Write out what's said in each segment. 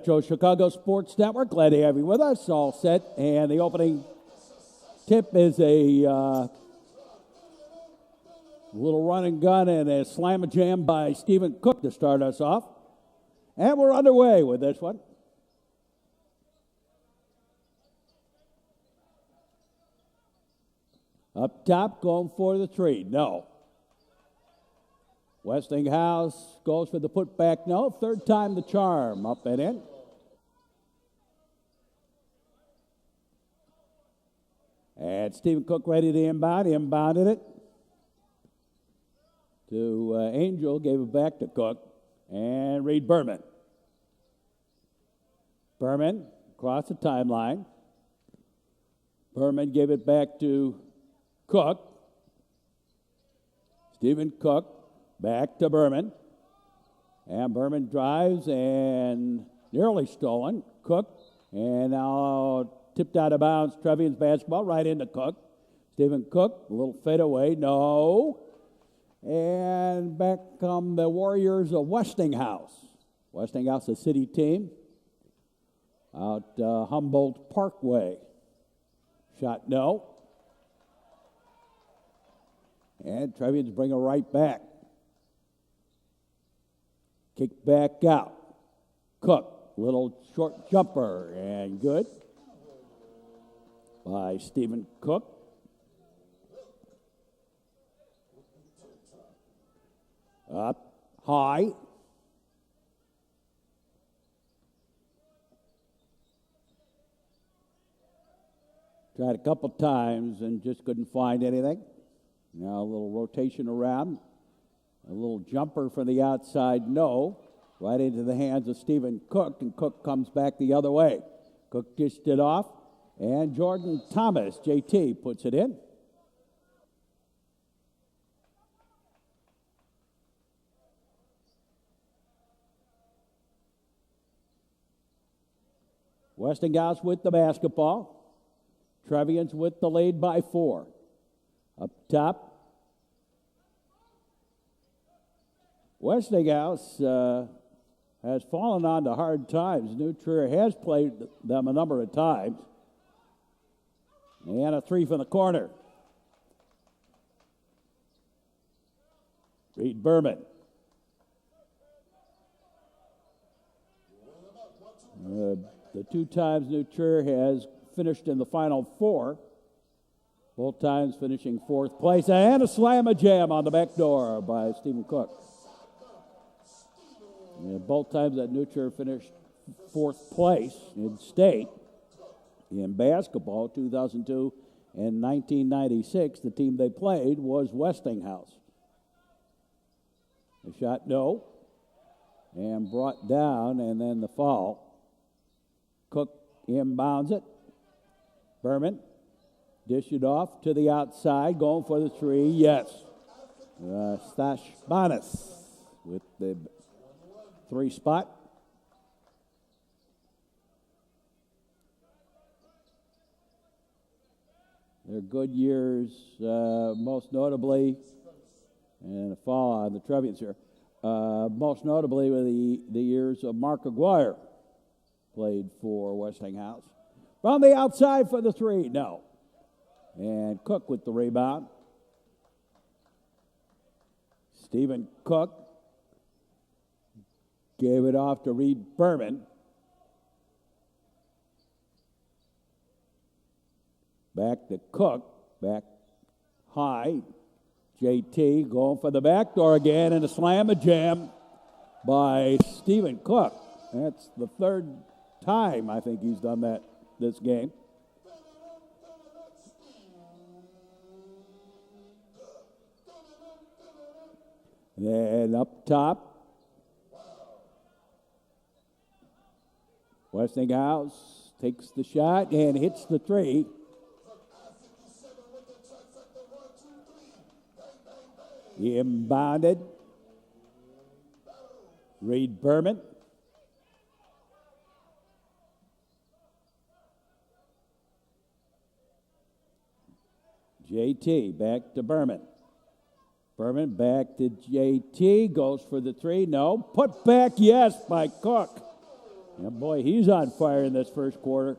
Chicago Sports Network. Glad to have you with us. All set. And the opening tip is a little run and gun and a slam and jam by Stephen Cook to start us off. And we're underway with this one. Up top, going for the three. No. Westinghouse goes for the putback. No. Third time the charm. Up and in. And Stephen Cook ready to inbound. He inbounded it to Angel. Gave it back to Cook. And Reed Berman. Berman across the timeline. Berman gave it back to Cook. Stephen Cook back to Berman. And Berman drives and nearly stolen. Cook. And now tipped out of bounds. Trevians basketball right into Cook. Stephen Cook, a little fadeaway. No. And back come the Warriors of Westinghouse. Westinghouse, a city team out Humboldt Parkway. Shot no. And Trevians bring it right back. Kick back out. Cook, little short jumper, and good by Stephen Cook. Up high. Tried a couple times and just couldn't find anything. Now a little rotation around. A little jumper from the outside, no. Right into the hands of Stephen Cook, and Cook comes back the other way. Cook dished it off, and Jordan Thomas, JT, puts it in. Westinghouse with the basketball. Trevians with the lead by 4. Up top. Westinghouse has fallen on to hard times. New Trier has played them a number of times. And a three from the corner. Reed Berman. The 2 times New Trier has finished in the Final Four. Both times finishing 4th place. And a slam-a-jam on the back door by Stephen Cook. And both times that New Trier finished 4th place in state in basketball, 2002 and 1996. The team they played was Westinghouse. The shot, no. And brought down, and then the foul. Cook inbounds it. Berman dish it off to the outside, going for the three. Yes. Stashbanis with the 3 spot. Their good years, most notably, and a fall on the Trevians here, most notably with the years of Mark Aguirre played for Westinghouse. From the outside for the three, no. And Cook with the rebound. Stephen Cook gave it off to Reed Berman. Back to Cook, back high. JT going for the back door again, and a slam-a-jam by Stephen Cook. That's the 3rd time I think he's done that this game. And up top, Westinghouse takes the shot and hits the three. Inbounded. Reed Berman. JT back to Berman. Berman back to JT. Goes for the three. No. Put back, yes, by Cook. And boy, he's on fire in this first quarter.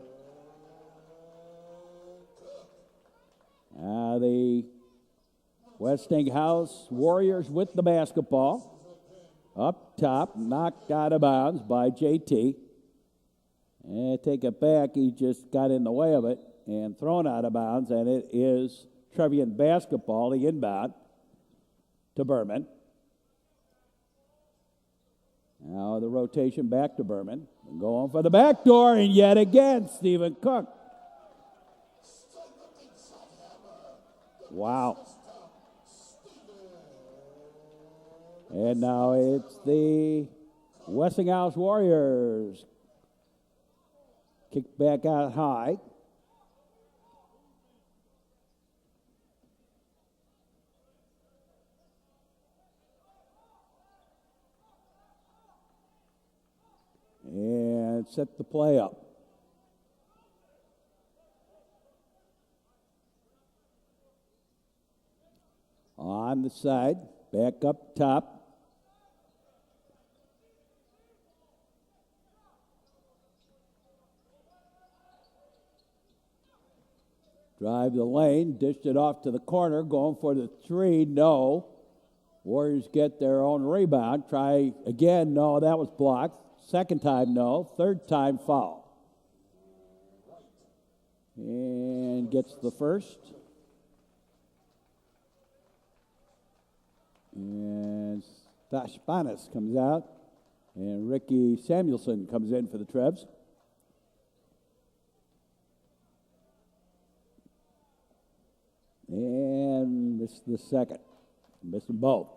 The Westinghouse Warriors with the basketball. Up top, knocked out of bounds by JT. And take it back, he just got in the way of it and thrown out of bounds, and it is Trevian basketball, the inbound to Berman. Now the rotation back to Berman. Going for the back door, and yet again, Stephen Cook. Wow. And now it's the Westinghouse Warriors. Kick back out high. And set the play up. On the side, back up top. Drive the lane, dished it off to the corner, going for the three, no. Warriors get their own rebound. Try again, no, that was blocked. Second time, no. Third time, foul. And gets the first. And Stashpanis comes out. And Ricky Samuelson comes in for the Trevs. And missed the second. Missed them both.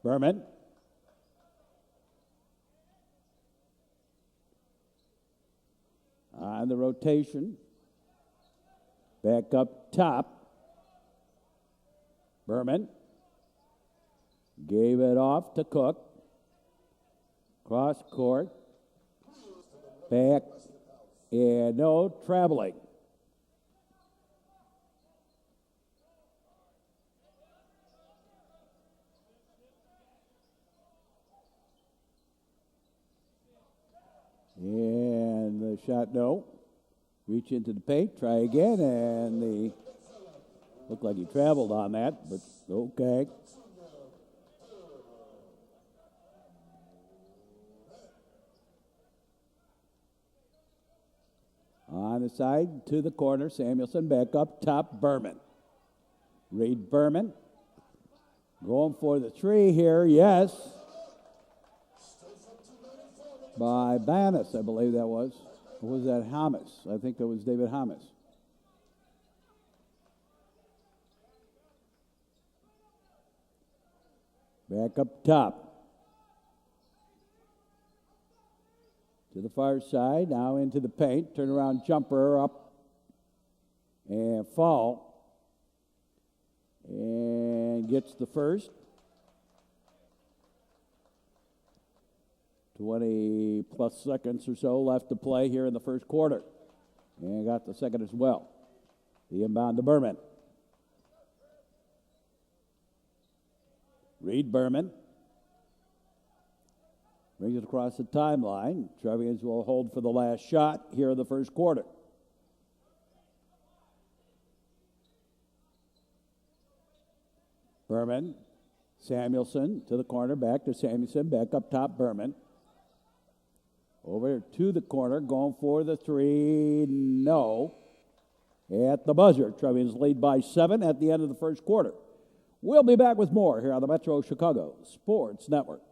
Berman. On the rotation. Back up top. Berman. Gave it off to Cook. Cross court. Back. And no traveling. And the shot, no. Reach into the paint, try again, and the looked like he traveled on that, but okay. On the side, to the corner, Samuelson back up top, Berman. Reed Berman. Going for the three here, yes. By Banis, I believe that was. Or was that Hamas? I think that was David Hamas. Back up top. To the far side, now into the paint. Turnaround jumper up and fall. And gets the first. 20 plus seconds or so left to play here in the first quarter. And got the second as well. The inbound to Berman. Reed Berman. Brings it across the timeline. Trevians will hold for the last shot here in the first quarter. Berman. Samuelson to the corner. Back to Samuelson. Back up top, Berman. Over to the corner, going for the three, no. At the buzzer, Trevians lead by 7 at the end of the first quarter. We'll be back with more here on the Metro Chicago Sports Network.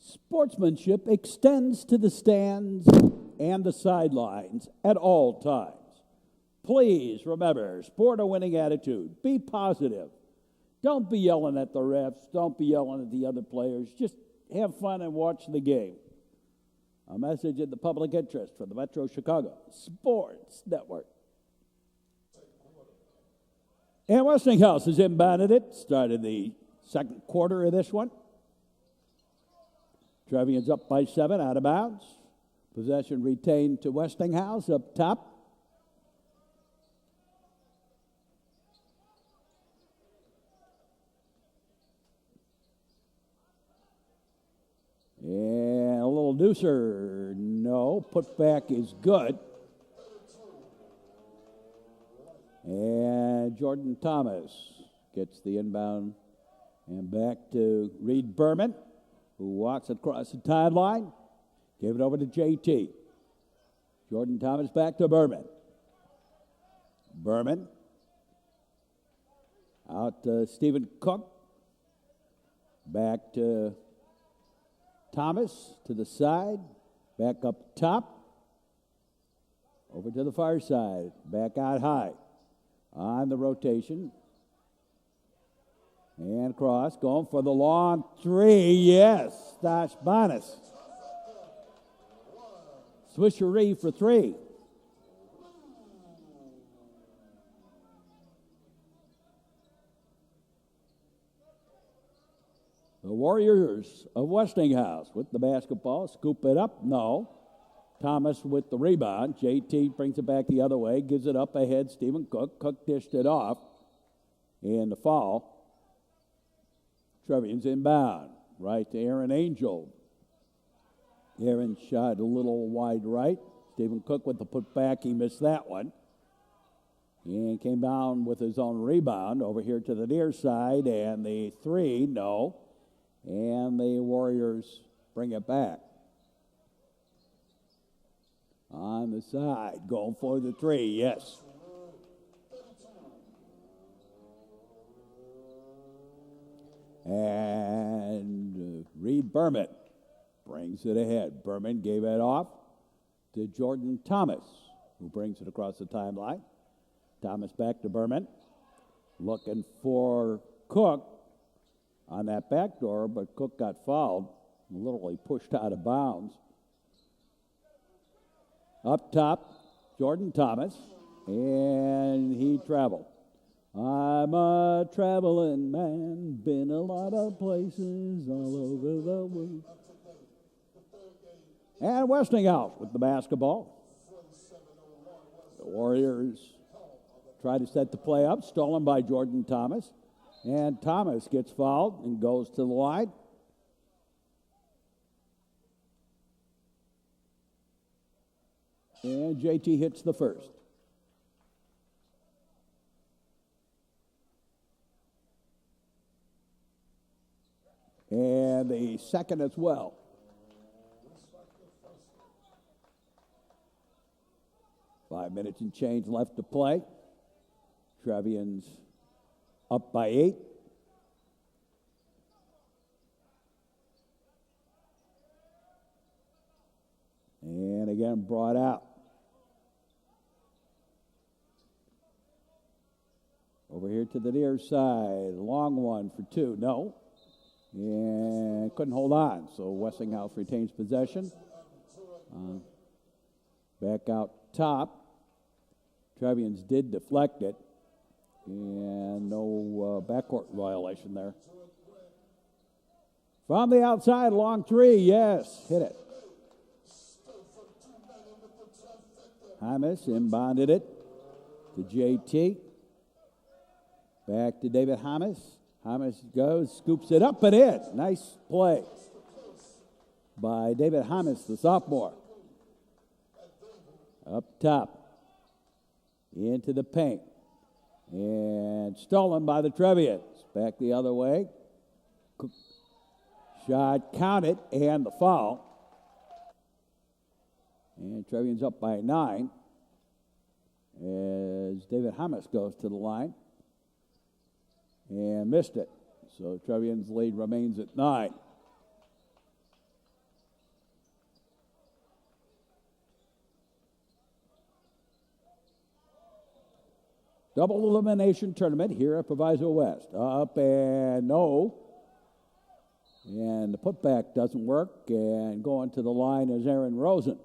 Sportsmanship extends to the stands and the sidelines at all times. Please remember, sport a winning attitude. Be positive. Don't be yelling at the refs. Don't be yelling at the other players. Just have fun and watch the game. A message in the public interest from the Metro Chicago Sports Network. And Westinghouse has inbounded it. Started the second quarter of this one. Trevians up by 7, out of bounds. Possession retained to Westinghouse up top. deucer, no. Putback is good. And Jordan Thomas gets the inbound and back to Reed Berman, who walks across the timeline. Gave it over to JT. Jordan Thomas back to Berman. Berman out to Stephen Cook. Back to Thomas to the side. Back up top. Over to the far side. Back out high. On the rotation. And across. Going for the long three. Yes. Stosh Bonas. Swisheree for three. The Warriors of Westinghouse with the basketball. Scoop it up. No. Thomas with the rebound. JT brings it back the other way. Gives it up ahead. Stephen Cook. Cook dished it off. And the foul. Trevians inbound. Right to Aaron Angel. Aaron shot a little wide right. Stephen Cook with the putback. He missed that one. And came down with his own rebound over here to the near side. And the three, no. And the Warriors bring it back. On the side, going for the three, yes. And Reed Berman brings it ahead. Berman gave it off to Jordan Thomas, who brings it across the timeline. Thomas back to Berman. Looking for Cook on that back door, but Cook got fouled, literally pushed out of bounds. Up top, Jordan Thomas, and he traveled. I'm a traveling man, been a lot of places all over the world. And Westinghouse with the basketball. The Warriors try to set the play up, stolen by Jordan Thomas. And Thomas gets fouled and goes to the line. And JT hits the first. And the second as well. Five minutes and change left to play. Trevians up by 8. And again brought out. Over here to the near side. Long one for 2. No. And couldn't hold on. So Westinghouse retains possession. Back out top. Trevians did deflect it. And no backcourt violation there. From the outside, long three. Yes, hit it. Hamas inbounded it to JT. Back to David Hamas. Hamas goes, scoops it up and in. Nice play by David Hamas, the sophomore. Up top. Into the paint. And stolen by the Trevians. Back the other way. Shot counted and the foul. And Trevians up by 9 as David Hamas goes to the line and missed it. So Trevians' lead remains at 9. Double elimination tournament here at Proviso West. Up and no. And the putback doesn't work. And going to the line is Aaron Rosen.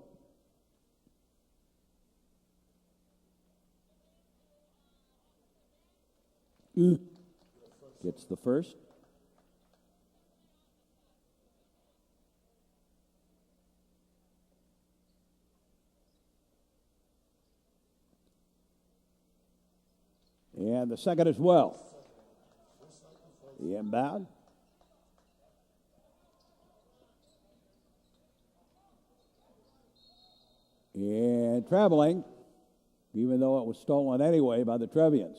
Gets the first. And the second as well. The inbound. And traveling, even though it was stolen anyway by the Trevians.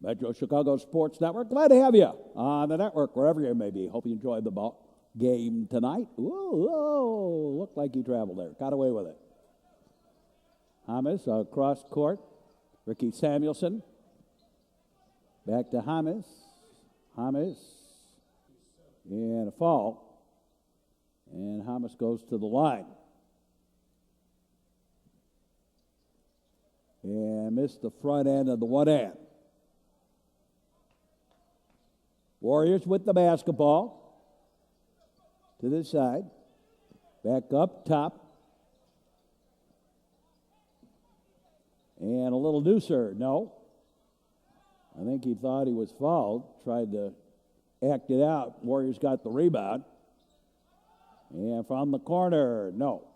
Metro Chicago Sports Network, glad to have you on the network, wherever you may be. Hope you enjoyed the ball game tonight. Whoa, looked like he traveled there. Got away with it. Hamas across court. Ricky Samuelson. Back to Hamas. Hamas. And a foul. And Hamas goes to the line. And missed the front end of the one end. Warriors with the basketball. To this side. Back up top. And a little deucer. No. I think he thought he was fouled. Tried to act it out. Warriors got the rebound. And from the corner, no.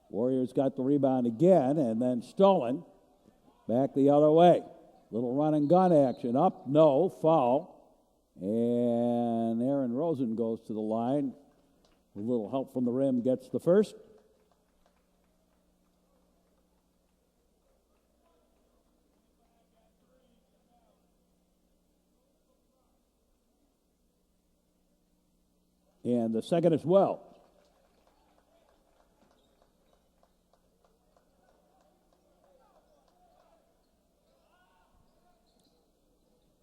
Warriors got the rebound again and then stolen. Back the other way. Little run and gun action. Up, no, foul. And Aaron Rosen goes to the line. A little help from the rim gets the first. And the second as well.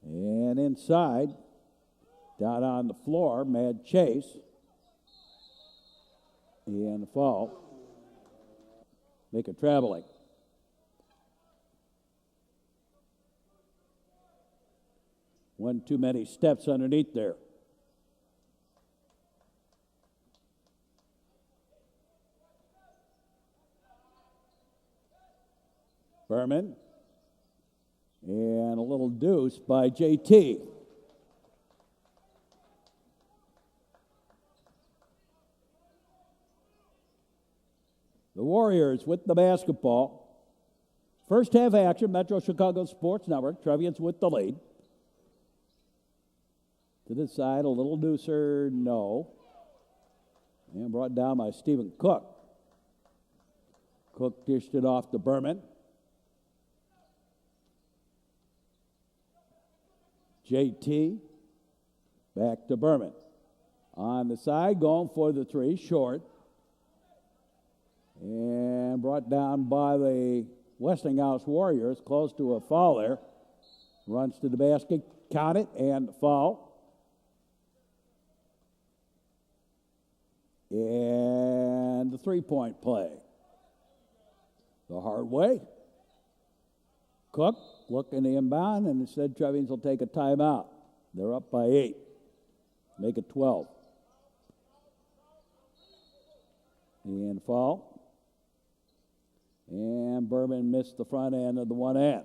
And inside, down on the floor, Mad Chase. And the foul. Make it traveling. One too many steps underneath there. Berman. And a little deuce by JT. The Warriors with the basketball. First half action, Metro Chicago Sports Network. Trevians with the lead. To this side, a little deucer, no. And brought down by Stephen Cook. Cook dished it off to Berman. JT, back to Berman. On the side, going for the three, short. And brought down by the Westinghouse Warriors, close to a foul there. Runs to the basket, count it, and foul. And the three-point play. The hard way. Cook looking to inbound, and instead Trevians will take a timeout. They're up by 8. Make it 12. And foul. And Berman missed the front end of the one end.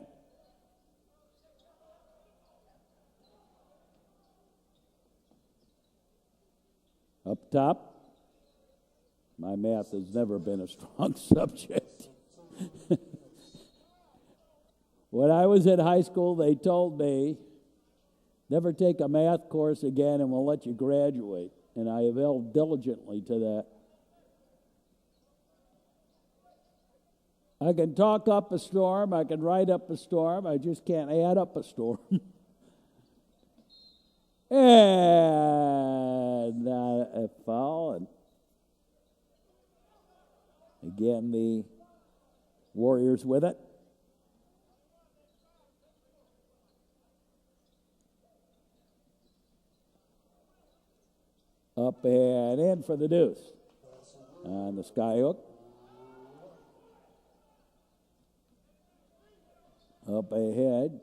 Up top. My math has never been a strong subject. When I was in high school, they told me, never take a math course again and we'll let you graduate. And I have held diligently to that. I can talk up a storm, I can write up a storm, I just can't add up a storm. And a foul. And again, the Warriors with it. Up and in for the deuce. On the skyhook. Up ahead.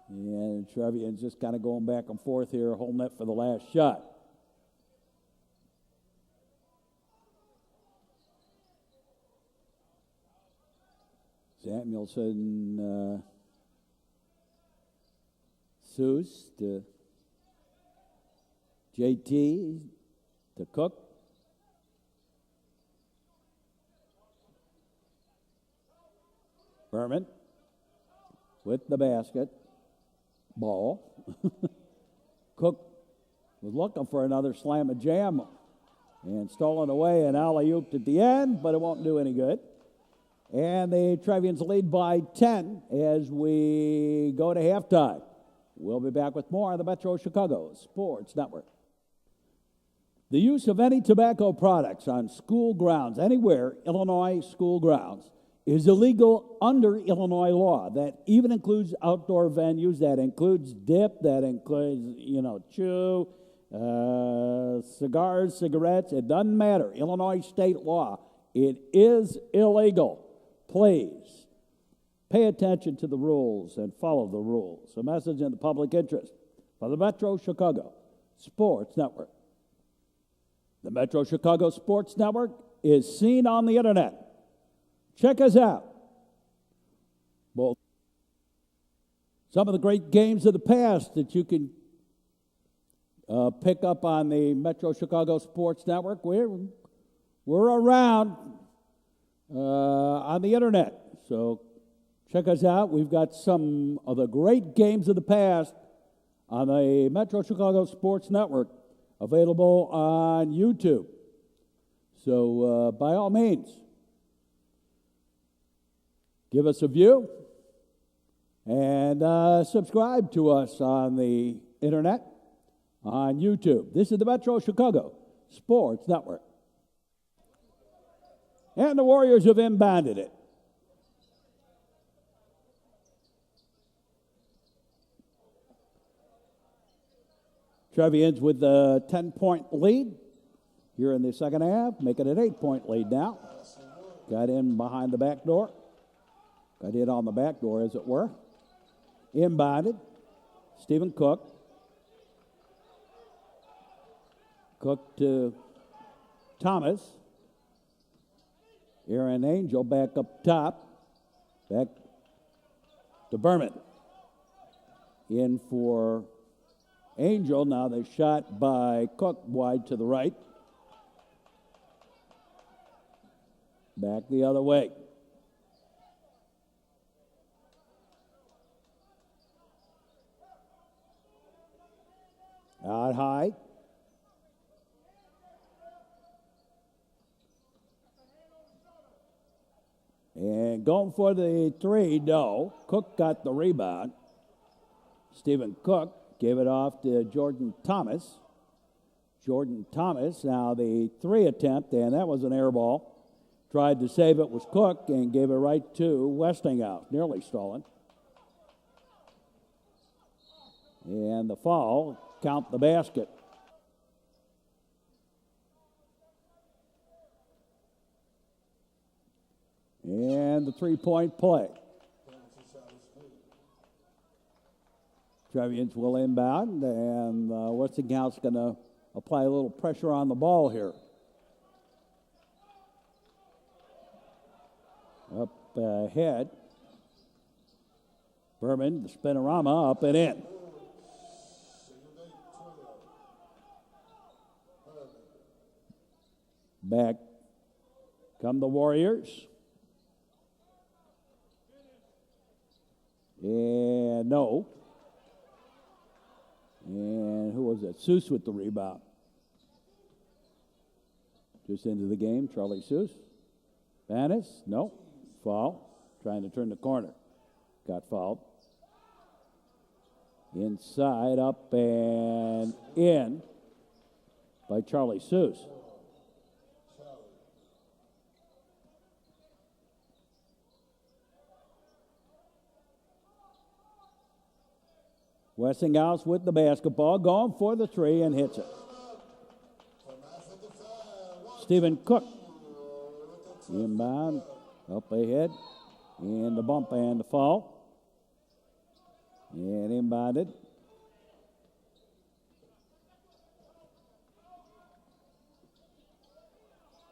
And Trevians just kind of going back and forth here, holding it for the last shot. Samuelson, Seuss to JT to Cook. Berman with the basket. ball. Cook was looking for another slam and jam and stolen away and alley-ooped at the end, but it won't do any good. And the Trevians lead by 10 as we go to halftime. We'll be back with more on the Metro Chicago Sports Network. The use of any tobacco products on school grounds, anywhere Illinois school grounds, is illegal under Illinois law. That even includes outdoor venues, that includes dip, that includes, chew, cigars, cigarettes. It doesn't matter. Illinois state law. It is illegal. Please pay attention to the rules and follow the rules. A message in the public interest for the Metro Chicago Sports Network. The Metro Chicago Sports Network is seen on the internet. Check us out. Both some of the great games of the past that you can pick up on the Metro Chicago Sports Network. We're around on the internet, so check us out. We've got some of the great games of the past on the Metro Chicago Sports Network available on YouTube. So by all means, give us a view and subscribe to us on the internet, on YouTube. This is the Metro Chicago Sports Network. And the Warriors have inbounded it. Trevians with a 10-point lead here in the second half, making it an 8-point lead now. Got in behind the back door. Got in on the back door, as it were. Inbounded. Stephen Cook. Cook to Thomas. Aaron Angel back up top. Back to Berman. In for Angel. Now they shot by Cook wide to the right. Back the other way. Out high. And going for the three, no. Cook got the rebound. Stephen Cook gave it off to Jordan Thomas. Jordan Thomas, now the three attempt, and that was an air ball. Tried to save it, was Cook, and gave it right to Westinghouse. Nearly stolen. And the foul, count the basket. And the three-point play. Trevians will inbound, and Westinghouse going to apply a little pressure on the ball here. Up ahead. Berman, the spinorama, up and in. Back come the Warriors. And no. And who was that? Seuss with the rebound. Just into the game, Charlie Seuss. Vanis, no. Foul. Trying to turn the corner. Got fouled. Inside, up and in by Charlie Seuss. Westinghouse with the basketball, going for the three and hits it. Stephen Cook. Inbound, up ahead, and the bump and the foul. And inbounded.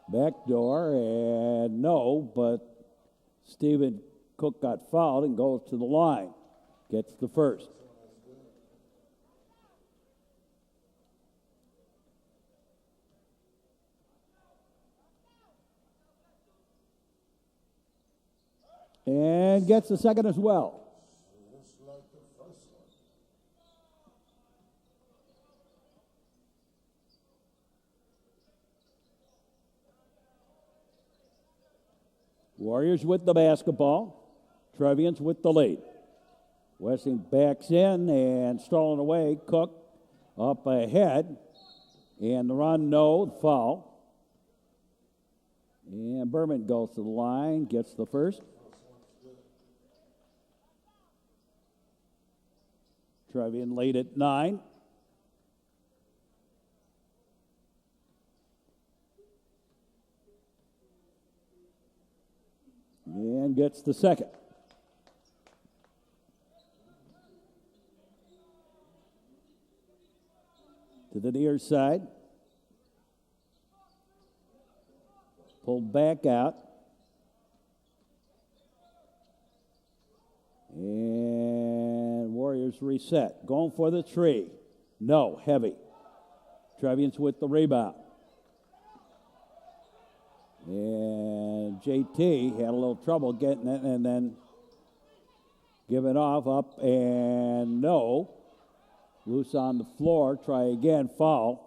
Backdoor, and no, but Stephen Cook got fouled and goes to the line. Gets the first. And gets the second as well. Warriors with the basketball. Trevians with the lead. Westing backs in and stolen away. Cook up ahead. And the run, no, the foul. And Berman goes to the line, gets the first. Trevian lead at 9. And gets the second. To the near side. Pulled back out. And Warriors reset. Going for the three. No, heavy. Trevians with the rebound. And JT had a little trouble getting it and then giving off up and no. Loose on the floor. Try again. Foul.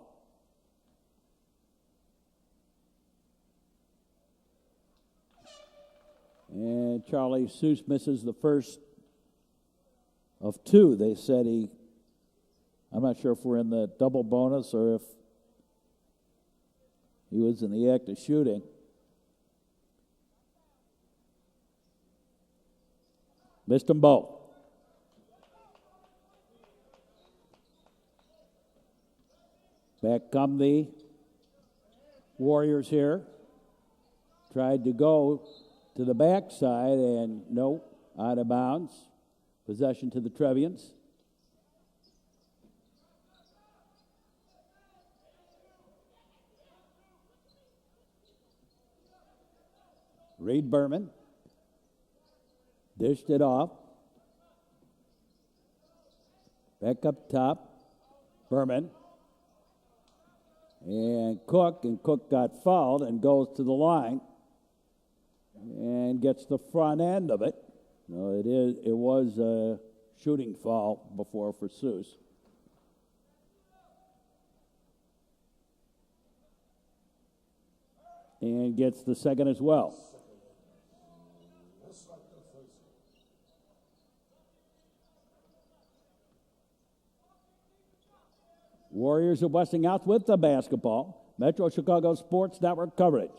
And Charlie Seuss misses the first of 2. They said I'm not sure if we're in the double bonus or if he was in the act of shooting. Missed them both. Back come the Warriors here. Tried to go to the backside and no, out of bounds. Possession to the Trevians. Reed Berman dished it off. Back up top. Berman. And Cook got fouled and goes to the line and gets the front end of it. No, it was a shooting foul before for Seuss. And gets the second as well. Warriors of Westinghouse with the basketball. Metro Chicago Sports Network coverage.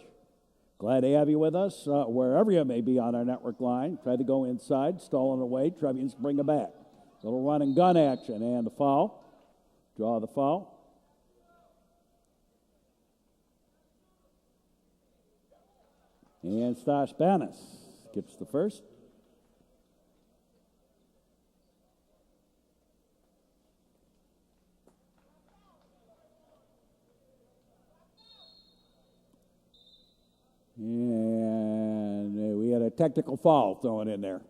Glad to have you with us wherever you may be on our network line. Try to go inside, stolen away. Trevians bring it back. Little run and gun action and the foul. Draw the foul. And Stas Banis gets the first. And we had a technical foul thrown in there.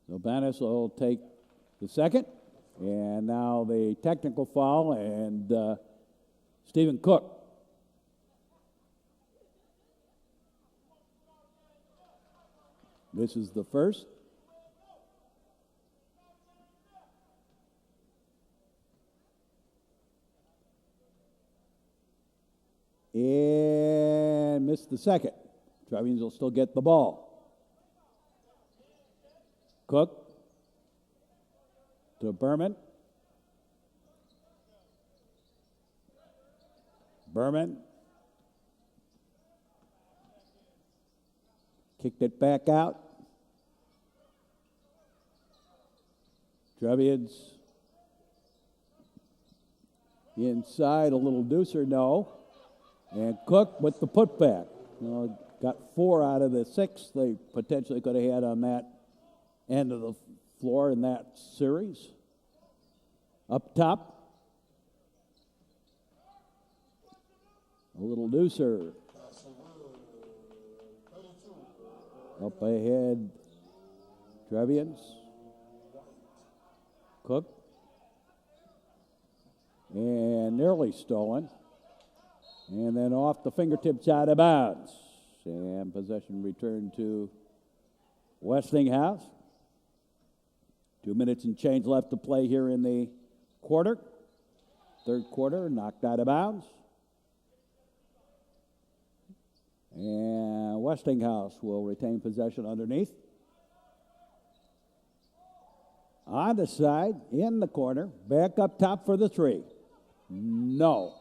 So Banis will take the second. And now the technical foul and Stephen Cook. This is the first. And missed the second. Trevians will still get the ball. Cook to Berman. Berman kicked it back out. Trevians inside, a little deucer, no. And Cook with the putback. Got 4 out of the 6 they potentially could have had on that end of the floor in that series. Up top. A little deucer. Up ahead, Trevians. Cook. And nearly stolen. And then off the fingertips out of bounds. And possession returned to Westinghouse. 2 minutes and change left to play here in the quarter. Third quarter, knocked out of bounds. And Westinghouse will retain possession underneath. On the side, in the corner, back up top for the three. No.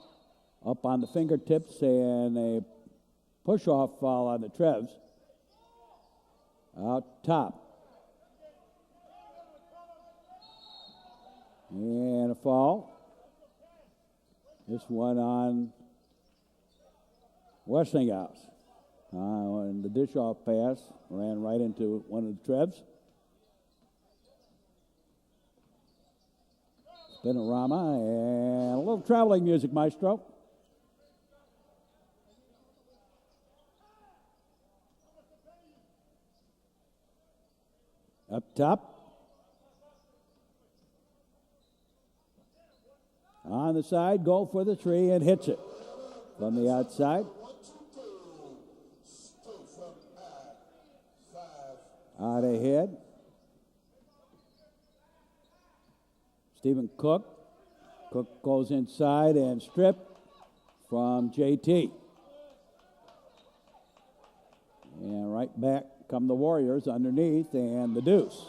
Up on the fingertips and a push-off foul on the Trevs. Out top. And a foul. This one on Westinghouse. And the dish-off pass ran right into one of the Trevs. Spinorama and a little traveling music, maestro. Up top. On the side, go for the three and hits it from the outside. Out ahead. Stephen Cook. Cook goes inside and stripped from JT. And right back come the Warriors underneath and the deuce.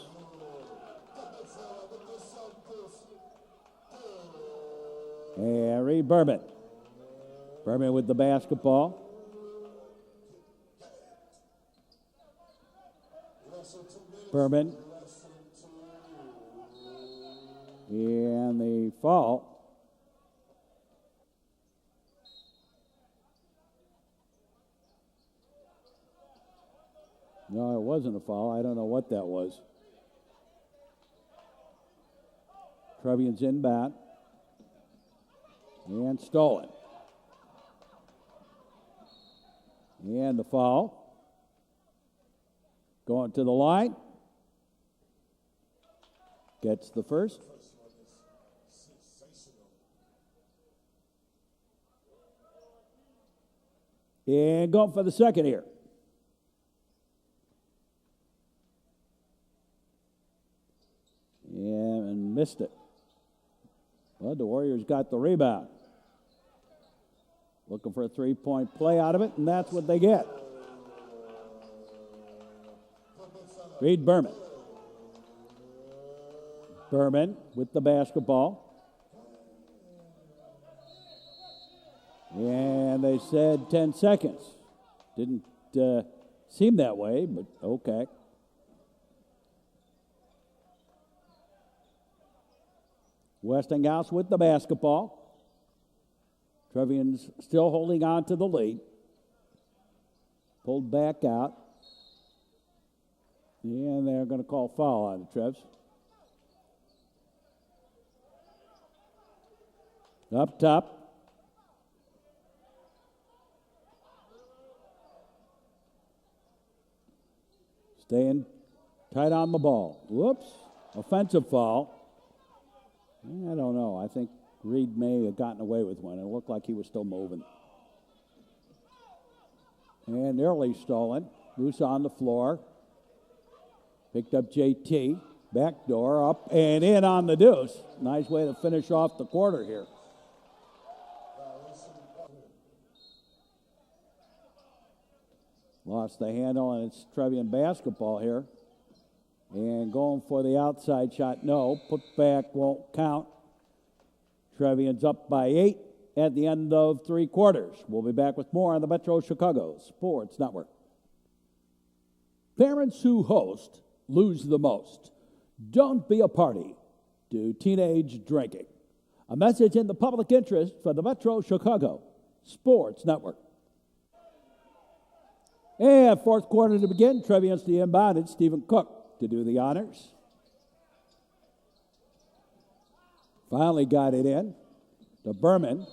Harry Berman. Berman with the basketball. Berman. And the foul. No, it wasn't a foul. I don't know what that was. Trevians inbound. And stolen. And the foul. Going to the line. Gets the first. And going for the second here. And missed it. Well, the Warriors got the rebound. Looking for a three-point play out of it, and that's what they get. Reed Berman. Berman with the basketball. And they said 10 seconds. Didn't seem that way, but okay. Westinghouse with the basketball. Trevians still holding on to the lead. Pulled back out. And they're going to call foul on the Trevs. Up top. Staying tight on the ball. Whoops. Offensive foul. I don't know. I think Reed may have gotten away with one. It looked like he was still moving. And nearly stolen. Loose on the floor. Picked up JT. Back door up and in on the deuce. Nice way to finish off the quarter here. Lost the handle, and it's Trevian basketball here. And going for the outside shot, no. Put back won't count. Trevian's up by 8 at the end of 3 quarters. We'll be back with more on the Metro Chicago Sports Network. Parents who host lose the most. Don't be a party to teenage drinking. A message in the public interest for the Metro Chicago Sports Network. And fourth quarter to begin. Trevians the inbound. It's Stephen Cook to do the honors. Finally got it in to Berman.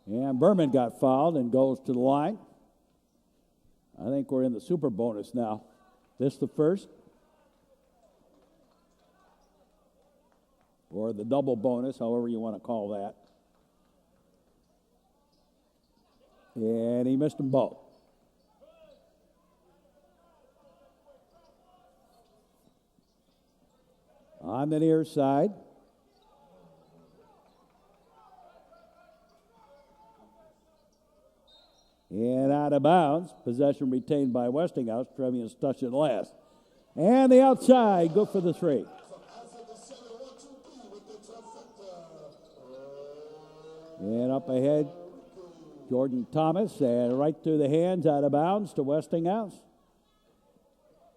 And Berman got fouled and goes to the line. I think we're in the super bonus now. This the first. Or the double bonus, however you want to call that. And he missed them both. On the near side. And out of of bounds. Possession retained by Westinghouse. Trevians touched it last. And the outside, good for the 3. And up ahead, Jordan Thomas, and right through the hands, out of bounds to Westinghouse.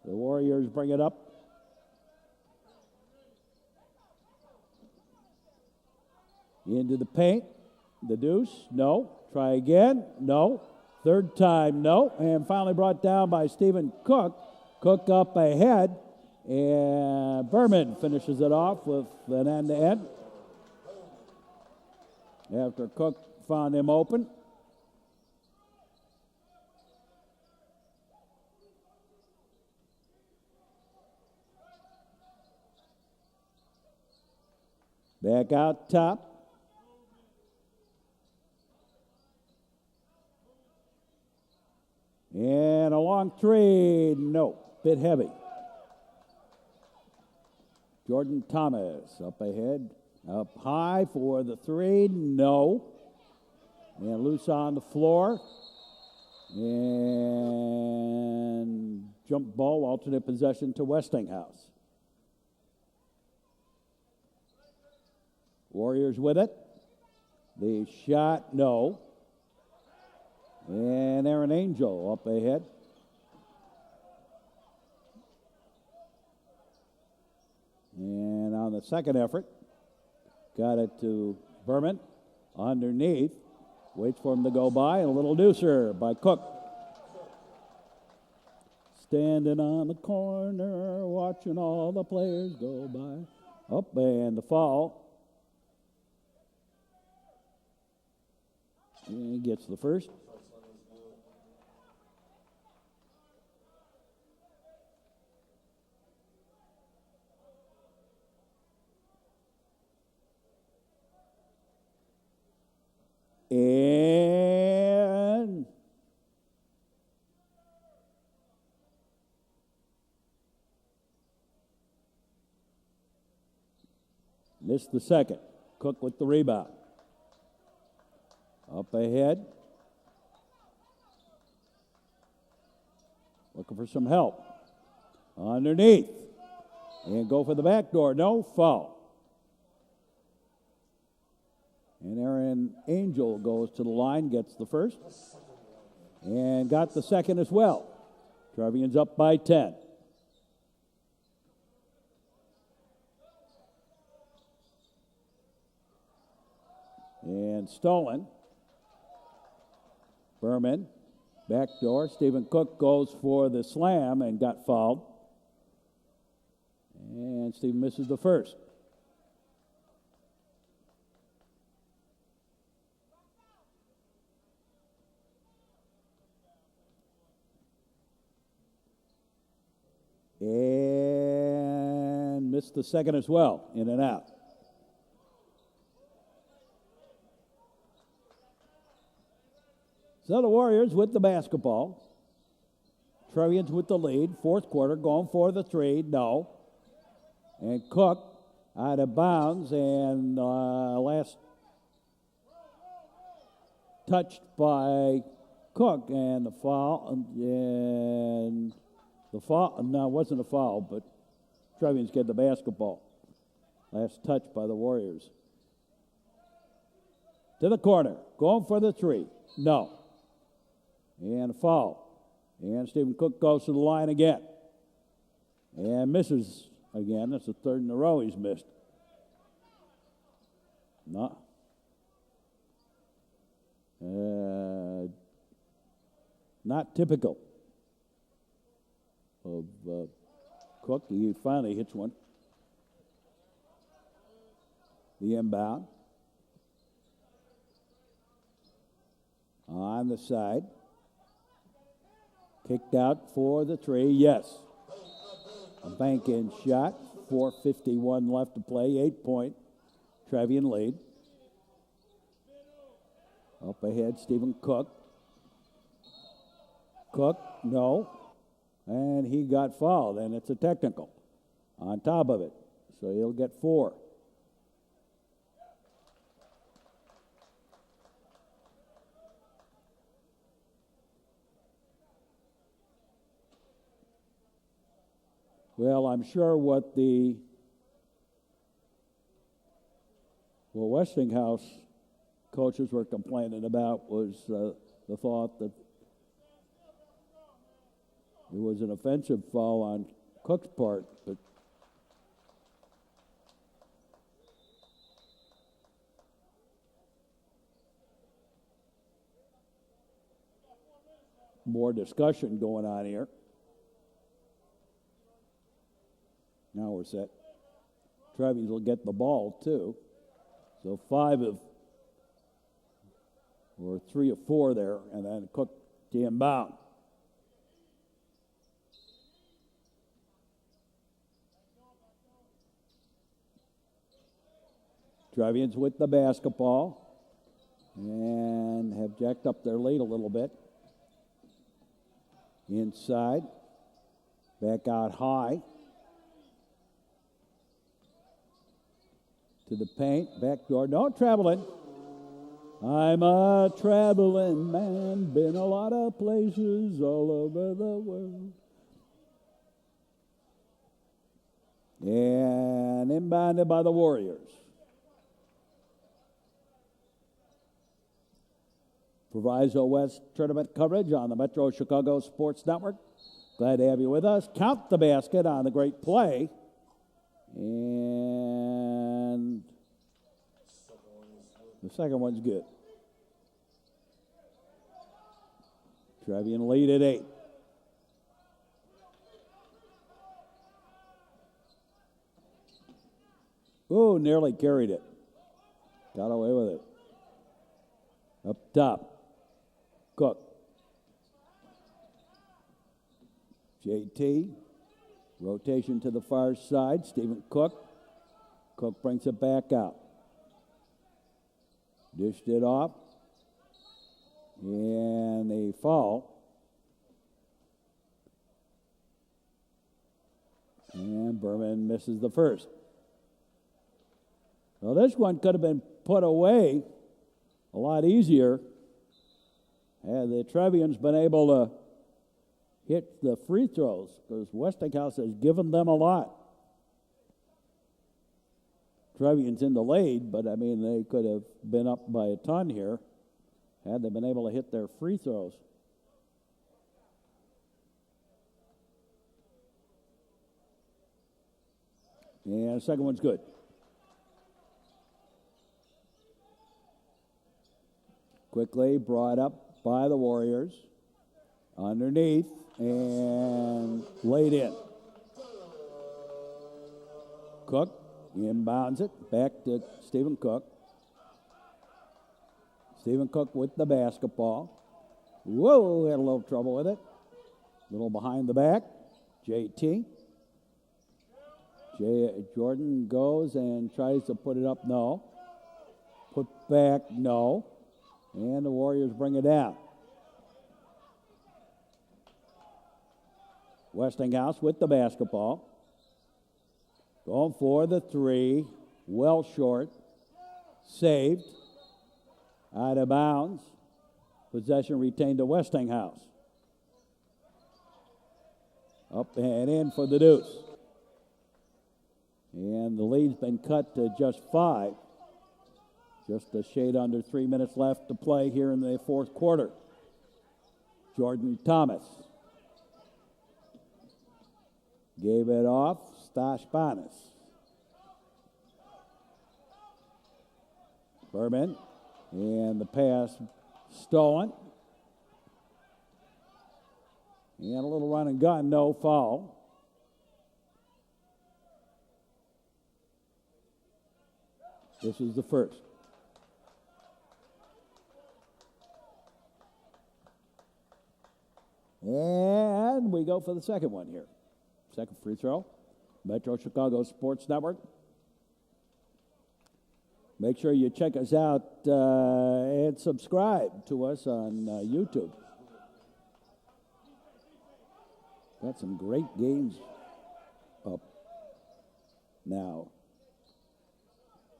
The Warriors bring it up. Into the paint. The deuce, no. Try again, no. Third time, no. And finally brought down by Stephen Cook. Cook up ahead. And Berman finishes it off with an end-to-end. After Cook found him open. Back out top. And a long 3, no, bit heavy. Jordan Thomas up ahead, up high for the 3, no. And loose on the floor. And jump ball, alternate possession to Westinghouse. Warriors with it. The shot, no. And Aaron Angel up ahead. And on the second effort, got it to Berman underneath. Waits for him to go by, and a little deucer by Cook. Standing on the corner, watching all the players go by. Up, and the foul. And he gets the first. And missed the second. Cook with the rebound. Up ahead. Looking for some help. Underneath. And go for the back door. No foul. And Aaron Angel goes to the line, gets the first, and got the second as well. Trevians up by 10. And stolen. Berman, back door. Stephen Cook goes for the slam and got fouled. And Stephen misses the first. And missed the second as well, in and out. So the Warriors with the basketball. Trevians with the lead. Fourth quarter, going for the 3, no. And Cook out of bounds, and last touched by Cook, and the foul, and the foul, no, it wasn't a foul, but Trevians get the basketball. Last touch by the Warriors. To the corner, going for the 3, no. And a foul. And Stephen Cook goes to the line again. And misses again. That's the third in a row he's missed. No. Not typical of Cook. He finally hits one. The inbound. On the side. Kicked out for the 3, yes. A bank-in shot. 4:51 left to play. 8-point Trevian lead. Up ahead, Stephen Cook. Cook, no. And he got fouled, and it's a technical on top of it. So he'll get 4. Well, I'm sure what Westinghouse coaches were complaining about was the thought that it was an offensive foul on Cook's part, but more discussion going on here. Now we're set. Trevians will get the ball, too. So 3 of 4 there, and then Cook to inbound. Trevians with the basketball and have jacked up their lead a little bit. Inside, back out high. To the paint, back door, no traveling. I'm a traveling man, been a lot of places all over the world. And inbounded by the Warriors. Proviso West tournament coverage on the Metro Chicago Sports Network. Glad to have you with us. Count the basket on the great play. And the second one's good. Trevian lead at 8. Ooh, nearly carried it. Got away with it. Up top. Cook. JT. Rotation to the far side. Stephen Cook. Cook brings it back out. Dished it off. And a foul. And Berman misses the first. Well, this one could have been put away a lot easier had the Trevians been able to hit the free throws, because Westinghouse has given them a lot. Trevians in the lead, but I mean, they could have been up by a ton here had they been able to hit their free throws. And the second one's good. Quickly brought up by the Warriors. Underneath and laid in. Cook inbounds it. Back to Stephen Cook. Stephen Cook with the basketball. Whoa, had a little trouble with it. A little behind the back. JT. Jordan goes and tries to put it up. No. Put back. No. And the Warriors bring it down. Westinghouse with the basketball. Going for the three. Well short. Saved. Out of bounds. Possession retained to Westinghouse. Up and in for the deuce. And the lead's been cut to just 5. Just a shade under 3 minutes left to play here in the fourth quarter. Jordan Thomas. Gave it off. Stashpanis. Berman. And the pass stolen. And a little run and gun, no foul. This is the first. And we go for the second one here. Second free throw. Metro Chicago Sports Network. Make sure you check us out and subscribe to us on YouTube. Got some great games up now.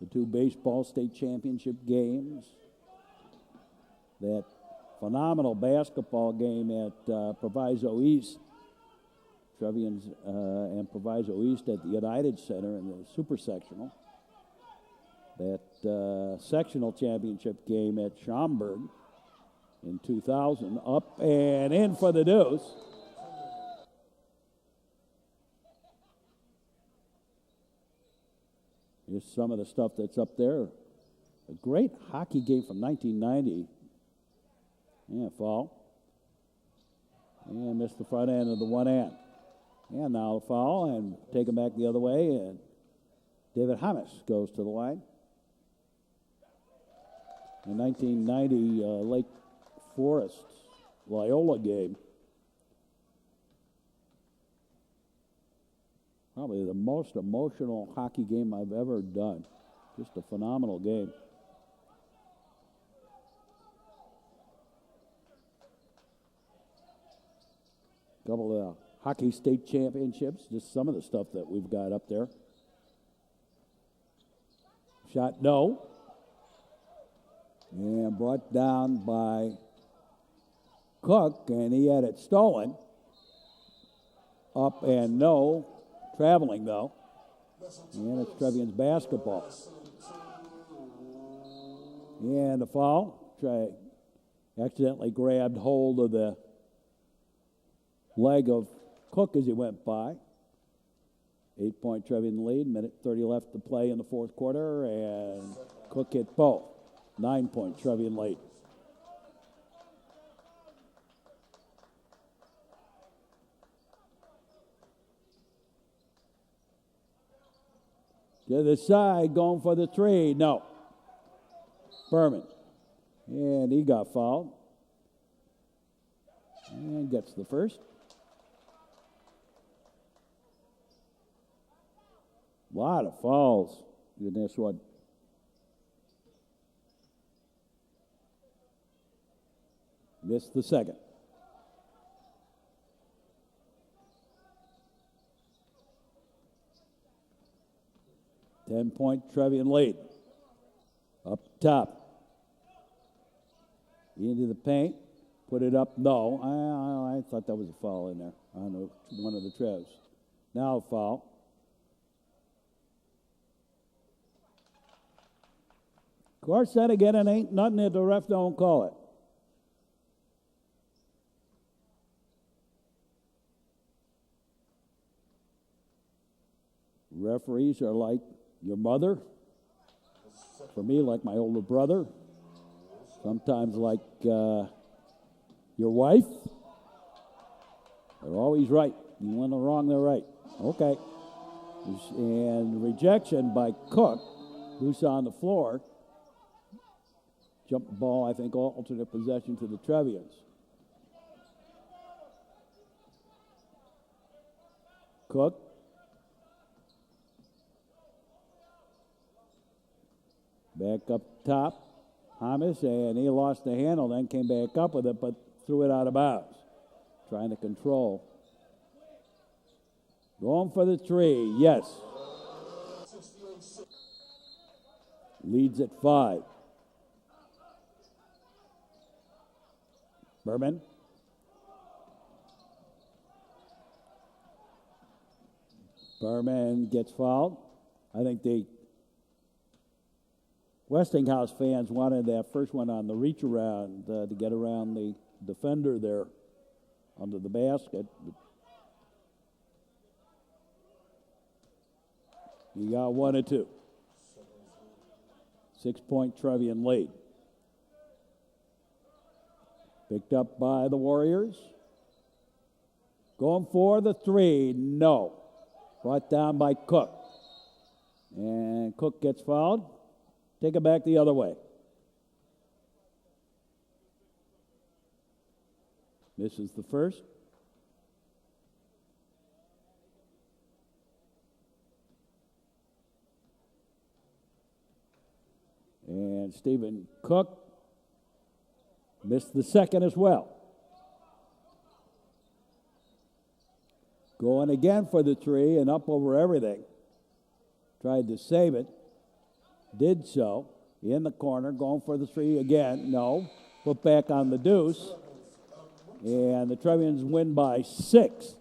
The 2 baseball state championship games. That phenomenal basketball game at Proviso East. Trevians and Proviso East at the United Center in the Super Sectional. That sectional championship game at Schaumburg in 2000, up and in for the deuce. Here's some of the stuff that's up there. A great hockey game from 1990. Yeah, foul. And missed the front end of the one end. And now a foul and take him back the other way. And David Hamas goes to the line. The 1990 Lake Forest Loyola game. Probably the most emotional hockey game I've ever done. Just a phenomenal game. Couple of hockey state championships, just some of the stuff that we've got up there. Shot no. And brought down by Cook, and he had it stolen. Up and no. Traveling, though. And it's Trevians basketball. And a foul. Accidentally grabbed hold of the leg of Cook as he went by. 8-point Trevian lead. Minute 30 left to play in the fourth quarter. And Cook hit both. 9-point Trevian lead. To the side, going for the three. No. Berman. And he got fouled. And gets the first. A lot of fouls in this one. Missed the second. Ten-point Trevian lead. Up top. Into the paint. Put it up. No. I thought that was a foul in there on one of the Trevs. Now a foul. Of course, that again, it ain't nothing that the ref don't call it. Referees are like your mother. For me, like my older brother. Sometimes like your wife. They're always right. You when they're wrong, they're right. Okay. And rejection by Cook, who's on the floor. Jump ball, I think, alternate possession to the Trevians. Cook. Back up top. Hamas, and he lost the handle, then came back up with it, but threw it out of bounds. Trying to control. Going for the three, yes. Leads at 5. Berman. Berman gets fouled. I think the Westinghouse fans wanted that first one on the reach around to get around the defender there under the basket. You got 1 or 2. 6-point Trevian lead. Picked up by the Warriors. Going for the three. No. Brought down by Cook. And Cook gets fouled. Take it back the other way. Misses the first. And Stephen Cook missed the second as well. Going again for the three and up over everything. Tried to save it. Did so. In the corner, going for the three again. No. Put back on the deuce. And the Trevians win by 6.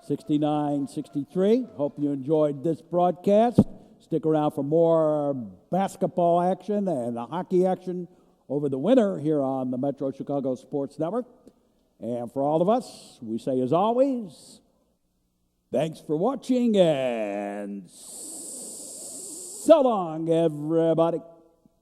69-63. Hope you enjoyed this broadcast. Stick around for more basketball action and hockey action over the winter here on the Metro Chicago Sports Network. And for all of us, we say as always, thanks for watching and so long, everybody.